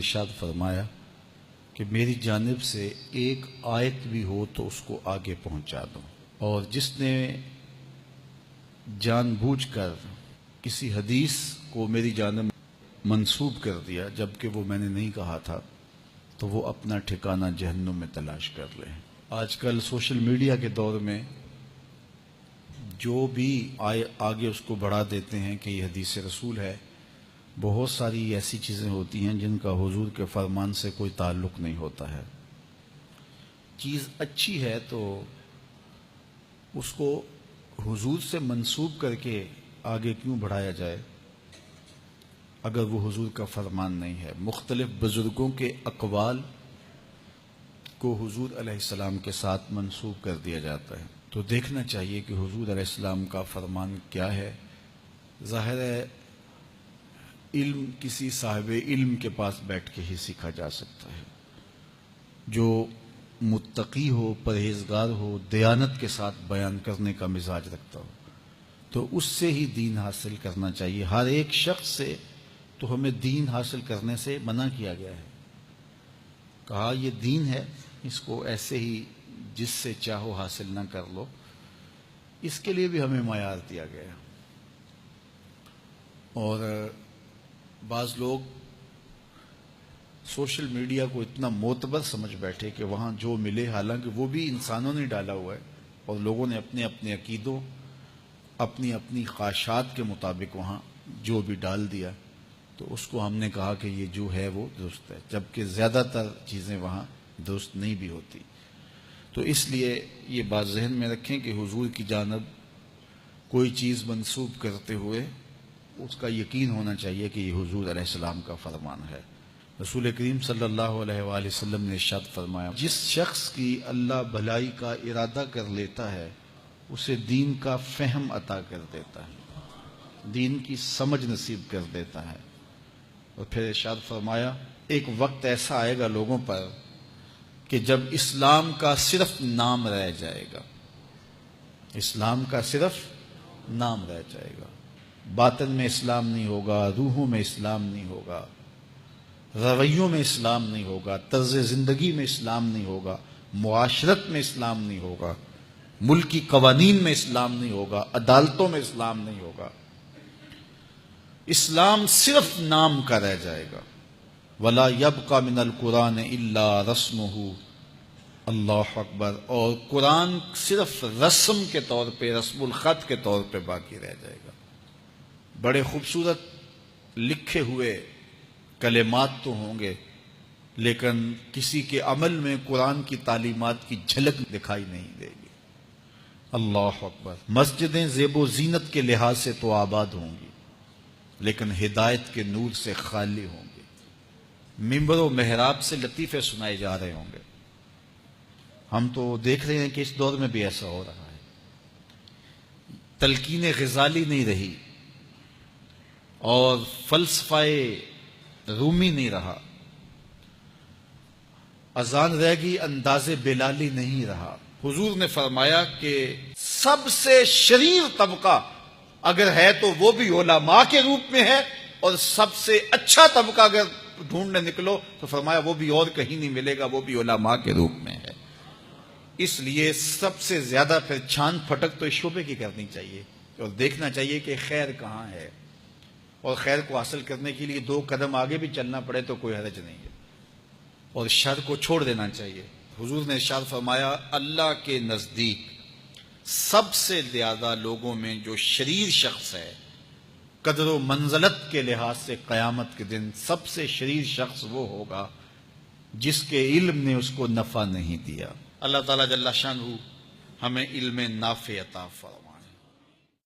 ارشاد فرمایا کہ میری جانب سے ایک آیت بھی ہو تو اس کو آگے پہنچا دو، اور جس نے جان بوجھ کر کسی حدیث کو میری جانب منسوب کر دیا جبکہ وہ میں نے نہیں کہا تھا تو وہ اپنا ٹھکانہ جہنم میں تلاش کر لے۔ آج کل سوشل میڈیا کے دور میں جو بھی آگے اس کو بڑھا دیتے ہیں کہ یہ حدیث رسول ہے، بہت ساری ایسی چیزیں ہوتی ہیں جن کا حضور کے فرمان سے کوئی تعلق نہیں ہوتا ہے۔ چیز اچھی ہے تو اس کو حضور سے منسوب کر کے آگے کیوں بڑھایا جائے اگر وہ حضور کا فرمان نہیں ہے۔ مختلف بزرگوں کے اقوال کو حضور علیہ السلام کے ساتھ منسوب کر دیا جاتا ہے، تو دیکھنا چاہیے کہ حضور علیہ السلام کا فرمان کیا ہے۔ ظاہر ہے علم کسی صاحب علم کے پاس بیٹھ کے ہی سیکھا جا سکتا ہے، جو متقی ہو، پرہیزگار ہو، دیانت کے ساتھ بیان کرنے کا مزاج رکھتا ہو، تو اس سے ہی دین حاصل کرنا چاہیے۔ ہر ایک شخص سے تو ہمیں دین حاصل کرنے سے منع کیا گیا ہے، کہا یہ دین ہے، اس کو ایسے ہی جس سے چاہو حاصل نہ کر لو، اس کے لیے بھی ہمیں معیار دیا گیا ہے۔ اور بعض لوگ سوشل میڈیا کو اتنا معتبر سمجھ بیٹھے کہ وہاں جو ملے، حالانکہ وہ بھی انسانوں نے ڈالا ہوا ہے اور لوگوں نے اپنے اپنے عقیدوں، اپنی اپنی خواہشات کے مطابق وہاں جو بھی ڈال دیا، تو اس کو ہم نے کہا کہ یہ جو ہے وہ درست ہے، جبکہ زیادہ تر چیزیں وہاں درست نہیں بھی ہوتی۔ تو اس لیے یہ بات ذہن میں رکھیں کہ حضور کی جانب کوئی چیز منسوب کرتے ہوئے اس کا یقین ہونا چاہیے کہ یہ حضور علیہ السلام کا فرمان ہے۔ رسول کریم صلی اللہ علیہ وآلہ وسلم نے ارشاد فرمایا، جس شخص کی اللہ بھلائی کا ارادہ کر لیتا ہے اسے دین کا فہم عطا کر دیتا ہے، دین کی سمجھ نصیب کر دیتا ہے۔ اور پھر ارشاد فرمایا، ایک وقت ایسا آئے گا لوگوں پر کہ جب اسلام کا صرف نام رہ جائے گا، اسلام کا صرف نام رہ جائے گا، باطن میں اسلام نہیں ہوگا، روحوں میں اسلام نہیں ہوگا، رویوں میں اسلام نہیں ہوگا، طرز زندگی میں اسلام نہیں ہوگا، معاشرت میں اسلام نہیں ہوگا، ملکی قوانین میں اسلام نہیں ہوگا، عدالتوں میں اسلام نہیں ہوگا، اسلام صرف نام کا رہ جائے گا۔ وَلَا يَبْقَى مِنَ الْقُرْآنِ إِلَّا رَسْمُهُ، اللہ اکبر، اور قرآن صرف رسم کے طور پہ، رسم الخط کے طور پہ باقی رہ جائے گا۔ بڑے خوبصورت لکھے ہوئے کلمات تو ہوں گے لیکن کسی کے عمل میں قرآن کی تعلیمات کی جھلک دکھائی نہیں دے گی۔ اللہ اکبر، مسجدیں زیب و زینت کے لحاظ سے تو آباد ہوں گی لیکن ہدایت کے نور سے خالی ہوں گی، ممبر و محراب سے لطیفے سنائے جا رہے ہوں گے۔ ہم تو دیکھ رہے ہیں کہ اس دور میں بھی ایسا ہو رہا ہے، تلقین غزالی نہیں رہی اور فلسفہ رومی نہیں رہا، اذان رہ گئی، انداز بلالی نہیں رہا۔ حضور نے فرمایا کہ سب سے شریر طبقہ اگر ہے تو وہ بھی علماء کے روپ میں ہے، اور سب سے اچھا طبقہ اگر ڈھونڈنے نکلو تو فرمایا وہ بھی اور کہیں نہیں ملے گا، وہ بھی علماء کے روپ میں ہے۔ اس لیے سب سے زیادہ پھر چھان پھٹک تو اس شعبے کی کرنی چاہیے اور دیکھنا چاہیے کہ خیر کہاں ہے، اور خیر کو حاصل کرنے کے لیے 2 قدم آگے بھی چلنا پڑے تو کوئی حرج نہیں ہے، اور شر کو چھوڑ دینا چاہیے۔ حضور نے ارشاد فرمایا، اللہ کے نزدیک سب سے زیادہ لوگوں میں جو شریر شخص ہے، قدر و منزلت کے لحاظ سے قیامت کے دن سب سے شریر شخص وہ ہوگا جس کے علم نے اس کو نفع نہیں دیا۔ اللہ تعالیٰ جل شانہ ہمیں علم نافع عطا فرمائے۔